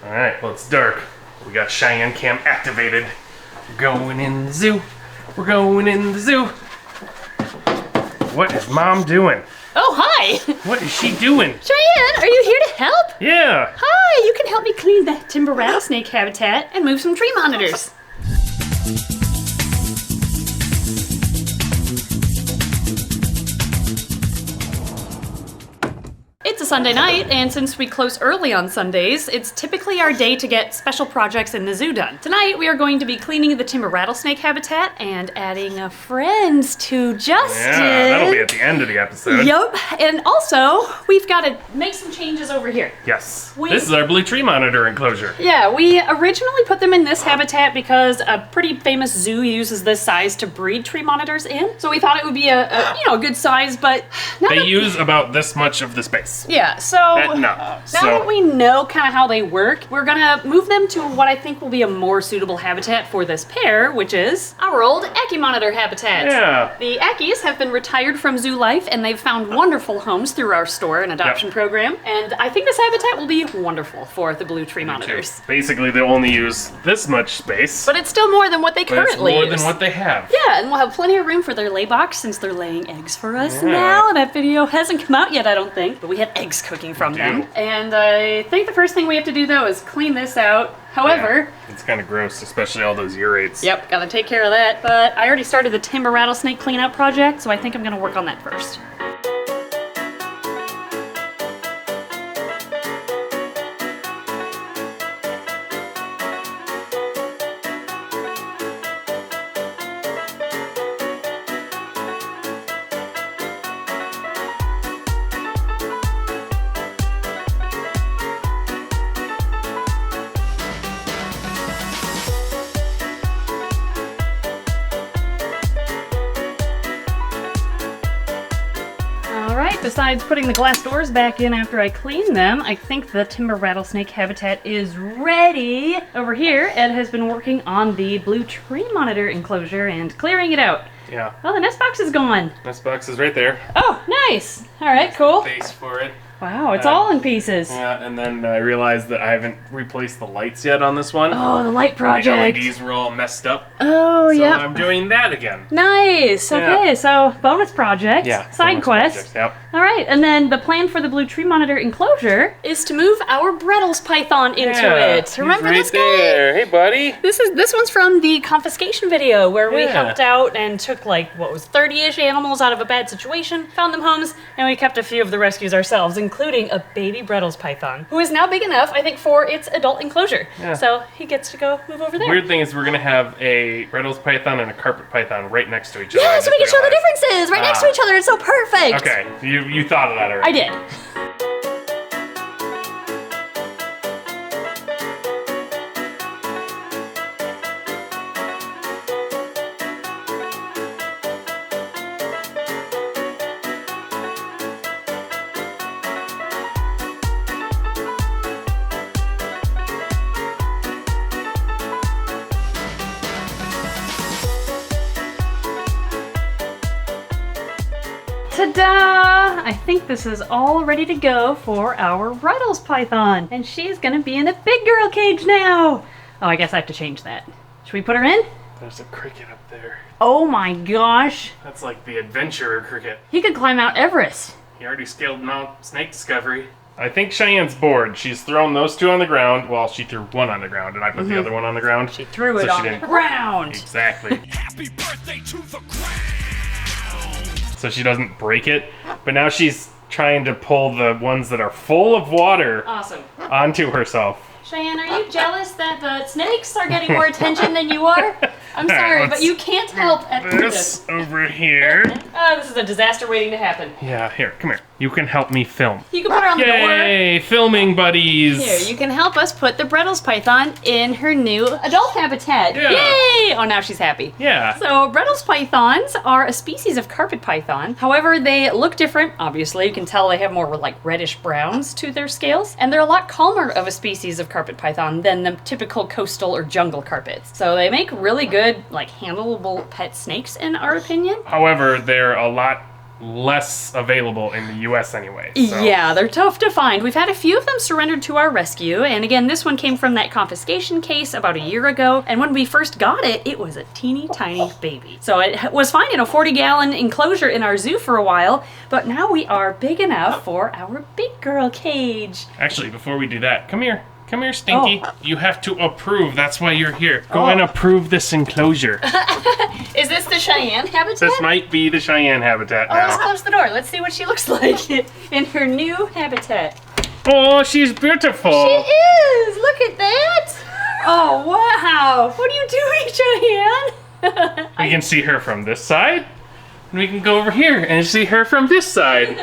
Alright, well it's dark. We got Cheyenne Cam activated. We're going in the zoo. We're going in the zoo. What is Mom doing? Oh, hi! What is she doing? Cheyenne, are you here to help? Yeah! Hi, you can help me clean the timber rattlesnake habitat and move some tree monitors. It's a Sunday night, and since we close early on Sundays, it's typically our day to get special projects in the zoo done. Tonight, we are going to be cleaning the timber rattlesnake habitat and adding friends to Justin. Yeah, that'll be at the end of the episode. Yup, and also, we've got to make some changes over here. Yes. This is our blue tree monitor enclosure. Yeah, we originally put them in this habitat because a pretty famous zoo uses this size to breed tree monitors in. So we thought it would be a good size, but they use about this much of the space. Yeah, so now that we know kind of how they work, we're gonna move them to what I think will be a more suitable habitat for this pair, which is our old Ackie monitor habitat. Yeah. The Ackies have been retired from zoo life, and they've found wonderful homes through our store and adoption program, and I think this habitat will be wonderful for the blue tree monitors. Basically, they only use this much space. But it's still more than what they currently use. It's more than what they have. Yeah, and we'll have plenty of room for their lay box since they're laying eggs for us now. That video hasn't come out yet, I don't think, but we have eggs cooking from them. And I think the first thing we have to do, though, is clean this out. However... Yeah, it's kind of gross, especially all those urates. Yep, gotta take care of that. But I already started the timber rattlesnake cleanout project, so I think I'm gonna work on that first. Besides putting the glass doors back in after I clean them, I think the timber rattlesnake habitat is ready. Over here, Ed has been working on the blue tree monitor enclosure and clearing it out. Yeah. Oh, the nest box is gone. Nest box is right there. Oh, nice. All right, cool. Base for it. Wow, it's all in pieces. Yeah, and then I realized that I haven't replaced the lights yet on this one. Oh, the light project. The LEDs were all messed up. Oh, yeah. So I'm doing that again. Nice. Okay, so bonus project. Yeah. Side quest. Project, yep. All right, and then the plan for the blue tree monitor enclosure is to move our Brelesles python into it. Remember right this guy? There. Hey, buddy. This one's from the confiscation video where we helped out and took like what was 30-ish animals out of a bad situation, found them homes, and we kept a few of the rescues ourselves, including a baby Brelesles python, who is now big enough, I think, for its adult enclosure. Yeah. So he gets to go move over there. Weird thing is we're gonna have a Brelesles python and a carpet python right next to each other. Yeah, so we can show the differences right next to each other. It's so perfect. Okay, you thought of that already. I did. Ta-da! I think this is all ready to go for our Brelesles python. And she's gonna be in a big girl cage now! Oh, I guess I have to change that. Should we put her in? There's a cricket up there. Oh my gosh! That's like the adventurer cricket. He could climb Mount Everest. He already scaled Mount Snake Discovery. I think Cheyenne's bored. She's thrown those two on the ground. Well, she threw one on the ground, and I put the other one on the ground. She threw it on the ground! Exactly. Happy birthday to the ground! So she doesn't break it. But now she's trying to pull the ones that are full of water onto herself. Cheyenne, are you jealous that the snakes are getting more attention than you are? I'm sorry, but you can't help at this over here. Oh, this is a disaster waiting to happen. Yeah, here, come here. You can help me film. You can put her on the door. Yay, filming buddies. Here, you can help us put the Brelesles python in her new adult habitat. Yeah. Yay! Oh, now she's happy. Yeah. So Brelesles pythons are a species of carpet python. However, they look different. Obviously, you can tell they have more like reddish browns to their scales, and they're a lot calmer of a species of carpet python than the typical coastal or jungle carpets. So they make really good, like, handleable pet snakes, in our opinion. However, they're a lot less available in the US anyway. So. Yeah, they're tough to find. We've had a few of them surrendered to our rescue, and again, this one came from that confiscation case about a year ago, and when we first got it, it was a teeny tiny baby. So it was fine in a 40-gallon enclosure in our zoo for a while, but now we are big enough for our big girl cage. Actually, before we do that, come here. Come here, Stinky. Oh. You have to approve. That's why you're here. Go and approve this enclosure. Is this the Cheyenne habitat? This might be the Cheyenne habitat now. Let's close the door. Let's see what she looks like in her new habitat. Oh, she's beautiful. She is. Look at that. Oh, wow. What are you doing, Cheyenne? We can see her from this side. And we can go over here and see her from this side.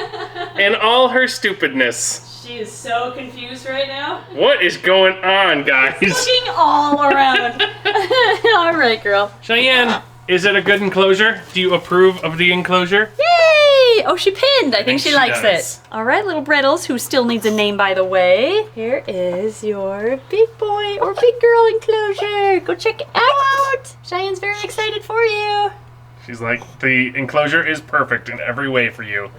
And all her stupidness. She is so confused right now. What is going on, guys? Looking all around. All right, girl. Cheyenne, is it a good enclosure? Do you approve of the enclosure? Yay! Oh, she pinned. I think she likes does. it. All right, little Brelesles, who still needs a name, by the way. Here is your big boy or big girl enclosure. Go check it out. Cheyenne's very excited for you. She's like, the enclosure is perfect in every way for you.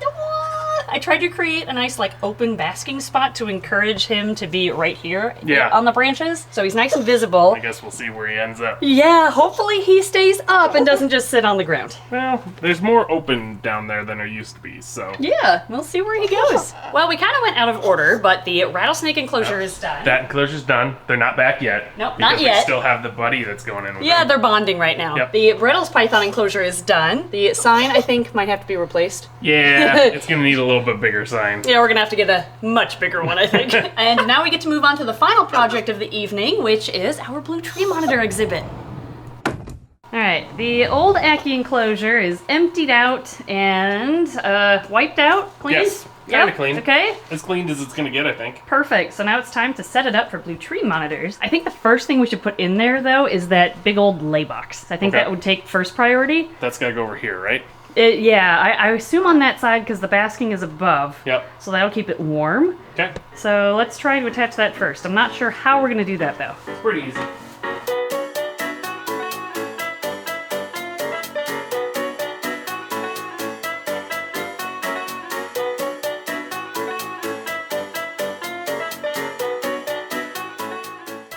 I tried to create a nice open basking spot to encourage him to be right here on the branches, so he's nice and visible. I guess we'll see where he ends up. Yeah, hopefully he stays up and doesn't just sit on the ground. Well, there's more open down there than there used to be, so. Yeah, we'll see where he goes. Well, we kind of went out of order, but the rattlesnake enclosure is done. That enclosure's done. They're not back yet. Nope, not yet. They still have the buddy that's going in with Yeah, them. they're bonding right now. Yep. The Brelesles python enclosure is done. The sign, I think, might have to be replaced. Yeah, it's gonna need a little bit bigger sign. Yeah, we're gonna have to get a much bigger one, I think. And now we get to move on to the final project of the evening, which is our blue tree monitor exhibit. All right, the old Aki enclosure is emptied out and wiped out, cleaned? Yes, kind of clean. Okay. As cleaned as it's gonna get, I think. Perfect. So now it's time to set it up for blue tree monitors. I think the first thing we should put in there, though, is that big old lay box. I think that would take first priority. That's gotta go over here, right? I assume on that side because the basking is above. Yep. So that'll keep it warm. Okay. So let's try to attach that first. I'm not sure how we're going to do that, though. It's pretty easy.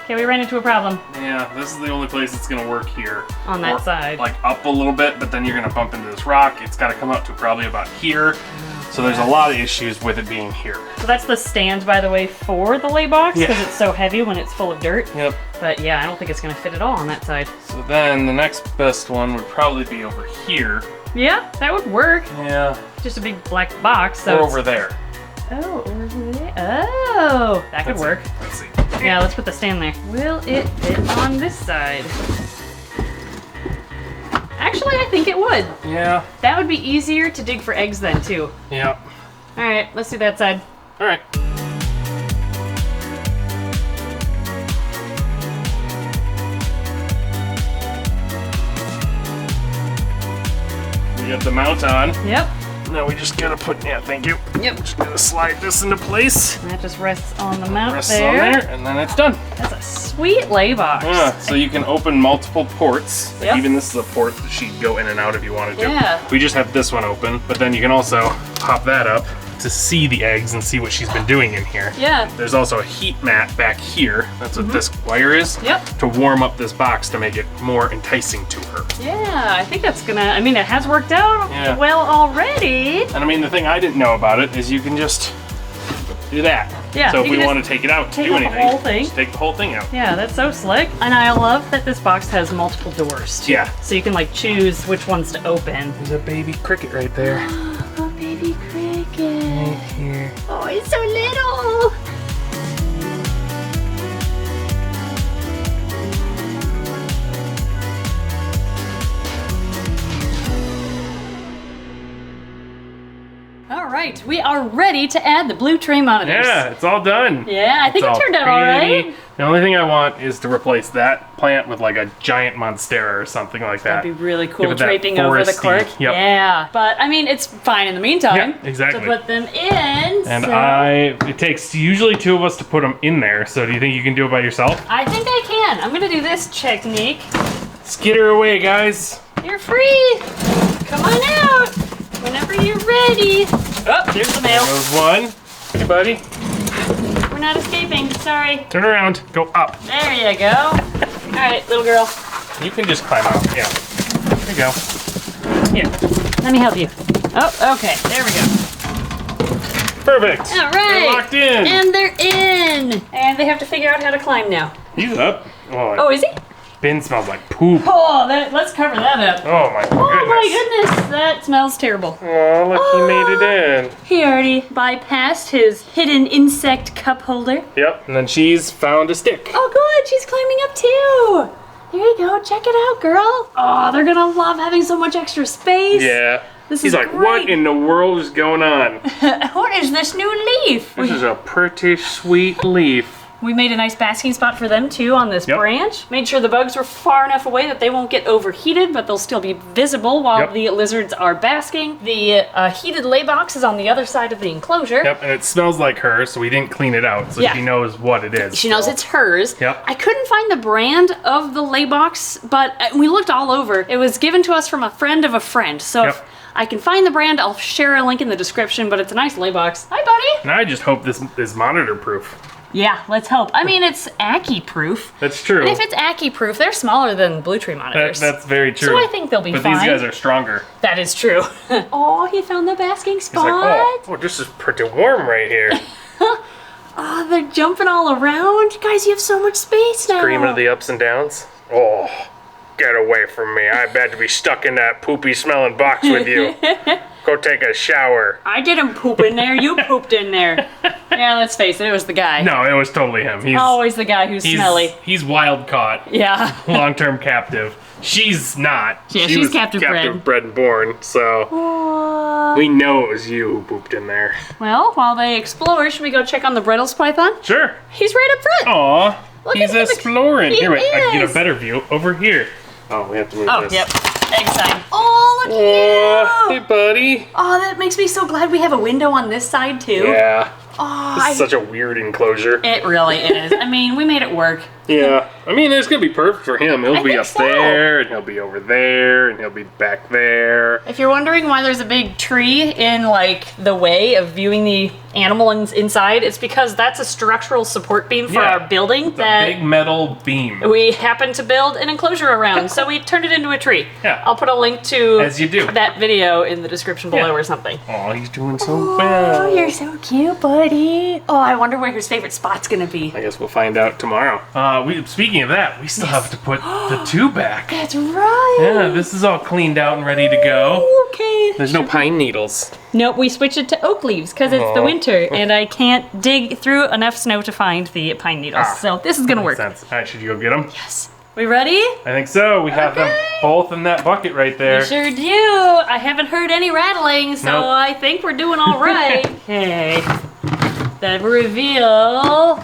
Okay, we ran into a problem. Yeah, this is the only place it's gonna work here. On that side. Like up a little bit, but then you're gonna bump into this rock. It's gotta come up to probably about here. So there's a lot of issues with it being here. So that's the stand, by the way, for the lay box, because it's so heavy when it's full of dirt. Yep. But yeah, I don't think it's gonna fit at all on that side. So then the next best one would probably be over here. Yeah, that would work. Yeah. Just a big black box. So or over there. Oh, over there. Oh, that could work. Let's see. Yeah, let's put the stand there. Will it fit on this side? Actually, I think it would. Yeah. That would be easier to dig for eggs then, too. Yeah. All right, let's do that side. All right. We got the mount on. Yep. Now we just gotta put, thank you. Yep. Just gotta slide this into place. And that just rests on the mount Rests there. on there, and then it's done. That's a sweet lay box. Yeah, so you can open multiple ports. Yep. Even this is a port that she'd go in and out if you wanted to. Yeah. We just have this one open, but then you can also pop that up to see the eggs and see what she's been doing in here. Yeah. There's also a heat mat back here. That's what this wire is. Yep. To warm up this box to make it more enticing to her. Yeah, I think that's gonna, I mean, it has worked out well already. And I mean, the thing I didn't know about it is you can just do that. Yeah, So if you we can want to take it out to take do out the anything, whole thing. just take the whole thing out. Yeah, that's so slick. And I love that this box has multiple doors, too. Yeah. So you can choose which ones to open. There's a baby cricket right there. Oh, baby cricket. Right here. Oh, he's so little. All right, we are ready to add the blue tray monitors. Yeah, it's all done. Yeah, I think it turned out all right. The only thing I want is to replace that plant with like a giant monstera or something like that. That'd be really Give cool, it that draping over the foresty- cork. Yep. Yeah, but I mean, it's fine in the meantime. Yeah, exactly. To put them in. And it takes usually two of us to put them in there. So do you think you can do it by yourself? I think I can. I'm gonna do this technique. Skitter away, guys. You're free. Come on out. Whenever whenever you're ready. Oh, there's the mail. There goes one. Hey, buddy. We're not escaping. Sorry. Turn around. Go up. There you go. All right, little girl. You can just climb out. Yeah. There you go. Here, let me help you. Oh, okay. There we go. Perfect. All right. They're locked in. And they're in. And they have to figure out how to climb now. He's up. Oh, is he? Bin smells like poop. Oh, let's cover that up. Oh my goodness. Oh my goodness, that smells terrible. Oh, look, he made it in. He already bypassed his hidden insect cup holder. Yep, and then she's found a stick. Oh good, she's climbing up too. There you go, check it out, girl. Oh, they're gonna love having so much extra space. Yeah. This He's is like, great. what in the world is going on? What is this new leaf? This is a pretty sweet leaf. We made a nice basking spot for them too on this Yep. branch. Made sure the bugs were far enough away that they won't get overheated, but they'll still be visible while Yep. the lizards are basking. The heated lay box is on the other side of the enclosure. Yep, and it smells like her, so we didn't clean it out, so Yeah. she knows what it is. She knows it's hers. Yep. I couldn't find the brand of the lay box, but we looked all over. It was given to us from a friend of a friend. So if Yep. I can find the brand, I'll share a link in the description, but it's a nice lay box. Hi, buddy. And I just hope this is monitor proof. Yeah, let's hope. I mean, it's Ackie proof. That's true. And if it's Ackie proof, they're smaller than Blue Tree monitors. That's very true. So I think they'll be but fine. these guys are stronger. That is true. Oh, he found the basking He's spot. like, oh, this is pretty warm right here. Oh, they're jumping all around. Guys, you have so much space now. Screaming at the ups and downs. Oh, get away from me. I bet to be stuck in that poopy smelling box with you. Go take a shower. I didn't poop in there. You pooped in there. Yeah, let's face it. It was the guy. No, it was totally him. He's Always the guy who's smelly. He's wild caught, Yeah. long-term captive. She's not. Yeah, She she's was captive bred. bred and born, so Aw. we know it was you who pooped in there. Well, while they explore, should we go check on the Brelesles python? Sure. He's right up front. Aw, Look he's at him. exploring. He Here, wait, I can get is. a better view over here. Oh, we have to move Oh, this. yep. Egg sign. Oh, look Aw, at hey, you. buddy. Oh, that makes me so glad we have a window on this side, too. Yeah, Oh, this is such a weird enclosure. It really is. I mean, we made it work. Yeah, I mean, it's gonna be perfect for him. He'll I be think up so. there, and he'll be over there, and he'll be back there. If you're wondering why there's a big tree in, like, the way of viewing the animal inside, it's because that's a structural support beam for Yeah. our building It's that a big metal beam. we happened to build an enclosure around, so we turned it into a tree. Yeah. I'll put a link to As you do. that video in the description below Yeah. or something. Oh, he's doing so well. Oh, you're so cute, buddy. Oh, I wonder where his favorite spot's gonna be. I guess we'll find out tomorrow. Speaking of that, we still have to put the two back. That's right. Yeah, this is all cleaned out and ready to go. Okay. There's no pine needles. Nope, we switched it to oak leaves because it's the Aw. winter and I can't dig through enough snow to find the pine needles. Ah, So this is gonna work. Makes sense. All right, should you go get them? Yes. We ready? I think so. We have them Okay. both in that bucket right there. We sure do. I haven't heard any rattling, so Nope. I think we're doing all right. Okay. The reveal.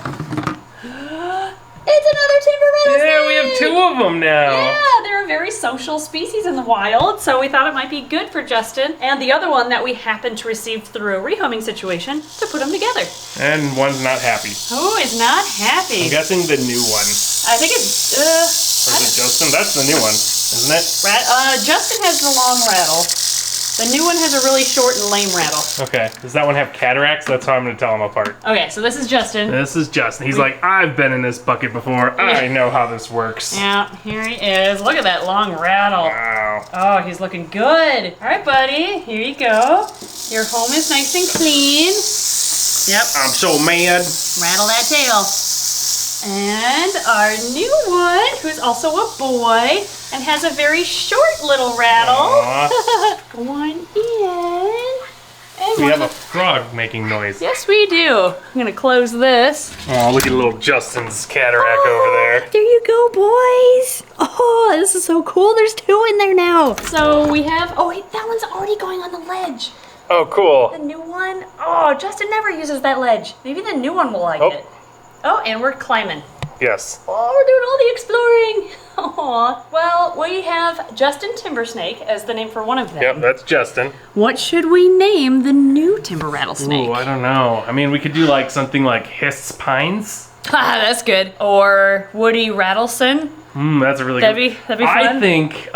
It's another timber rattlesnake. Yeah, we have two of them now. Yeah, they're a very social species in the wild, so we thought it might be good for Justin and the other one that we happened to receive through a rehoming situation to put them together. And one's not happy. Who is not happy? I'm guessing the new one. I think it's Or is it Justin? That's the new one, isn't it? Justin has the long rattle. The new one has a really short and lame rattle. Okay. Does that one have cataracts? That's how I'm going to tell them apart. Okay, so this is Justin. This is Justin. He's like, I've been in this bucket before. I know how this works. Yeah, here he is. Look at that long rattle. Wow. Oh, he's looking good. All right, buddy, here you go. Your home is nice and clean. Yep, I'm so mad. rattle that tail. And our new one, who's also a boy and has a very short little rattle. Aw. Go on in. And We one have of a frog making noise. Yes, we do. I'm gonna close this. Oh, look at little Justin's cataract over there. There you go, boys. Oh, this is so cool. There's two in there now. So we have, oh wait, that one's already going on the ledge. Oh, cool. The new one, oh, Justin never uses that ledge. Maybe the new one will like Oh. it. Oh, and we're climbing. Yes. Oh, we're doing all the exploring. Aw. Well, we have Justin Timbersnake as the name for one of them. Yep, that's Justin. What should we name the new timber rattlesnake? Ooh, I don't know. I mean, we could do like something like Hiss Pines. That's good. Or Woody Rattlesnake. That's a really That'd good. be fun. I think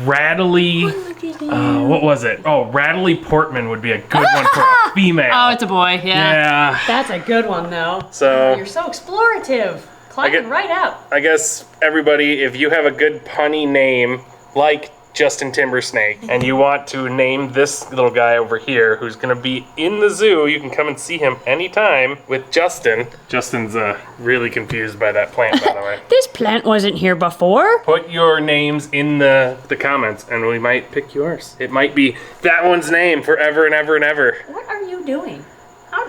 Rattly. What was it? Oh, Rattly Portman would be a good one for a female. Oh, it's a boy. Yeah. That's a good one though. So You're so explorative. Climbing right out. I guess everybody, if you have a good punny name like Justin Timbersnake, and you want to name this little guy over here who's gonna be in the zoo, you can come and see him anytime with Justin. Justin's really confused by that plant, by the way. This plant wasn't here before. Put your names in the comments and we might pick yours. It might be that one's name forever and ever and ever. What are you doing?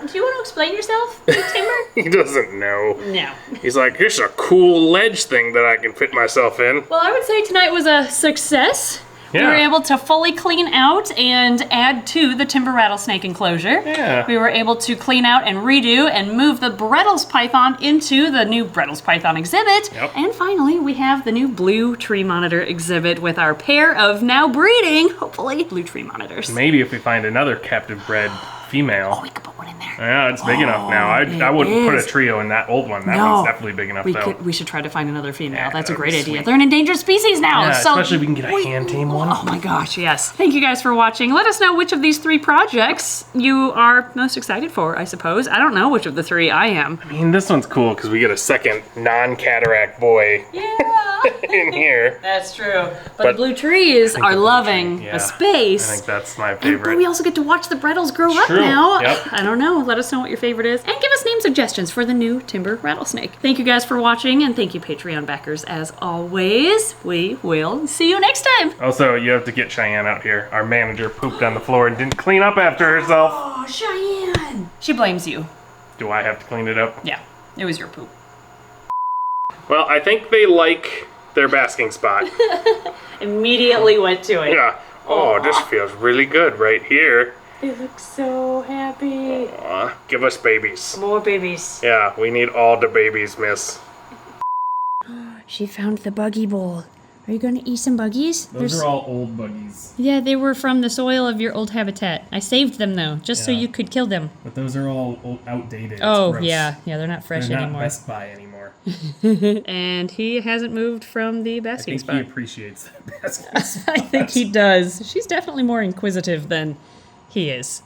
Do you want to explain yourself, Timber? He doesn't know. No. He's like, here's a cool ledge thing that I can fit myself in. Well, I would say tonight was a success. Yeah. We were able to fully clean out and add to the timber rattlesnake enclosure. Yeah. We were able to clean out and redo and move the Brelesles python into the new Brelesles python exhibit. Yep. And finally, we have the new blue tree monitor exhibit with our pair of now breeding, hopefully, blue tree monitors. Maybe if we find another captive bred female. We could put one in there. Yeah, it's big enough now. I wouldn't put a trio in that old one. That one's definitely big enough, though. We should try to find another female. Yeah, That's a that'd great be idea. sweet. They're an endangered species now. Yeah, so especially if we can get a hand tame one. Oh my gosh, yes. Thank you guys for watching. Let us know which of these 3 projects you are most excited for, I suppose. I don't know which of the 3 I am. I mean, this one's cool because we get a second non-cataract boy Yeah. in here. That's true. But the blue trees are loving Yeah, a space. I think that's my But favorite. we also get to watch the Brelesles grow up True. now. Yep. I don't know. Let us know what your favorite is. And give us name suggestions for the new timber rattlesnake. Thank you guys for watching, and thank you Patreon backers as always. We will see you next time. Also, you have to get Cheyenne out here. Our manager pooped on the floor and didn't clean up after herself. Oh, Cheyenne. She blames you. Do I have to clean it up? Yeah, it was your poop. Well, I think they like their basking spot. Immediately went to it. Yeah. Oh, this feels really good right here. They look so happy. Aw, give us babies. More babies. Yeah, we need all the babies, miss. She found the buggy bowl. Are you going to eat some buggies? Those are all old buggies. Yeah, they were from the soil of your old habitat. I saved them though, just so Yeah. you could kill them. But those are all outdated. Oh, It's gross. yeah, they're not fresh They're not anymore. Best Buy anymore. And he hasn't moved from the I basking think he spot. appreciates that basking spot. I think he does. She's definitely more inquisitive than he is.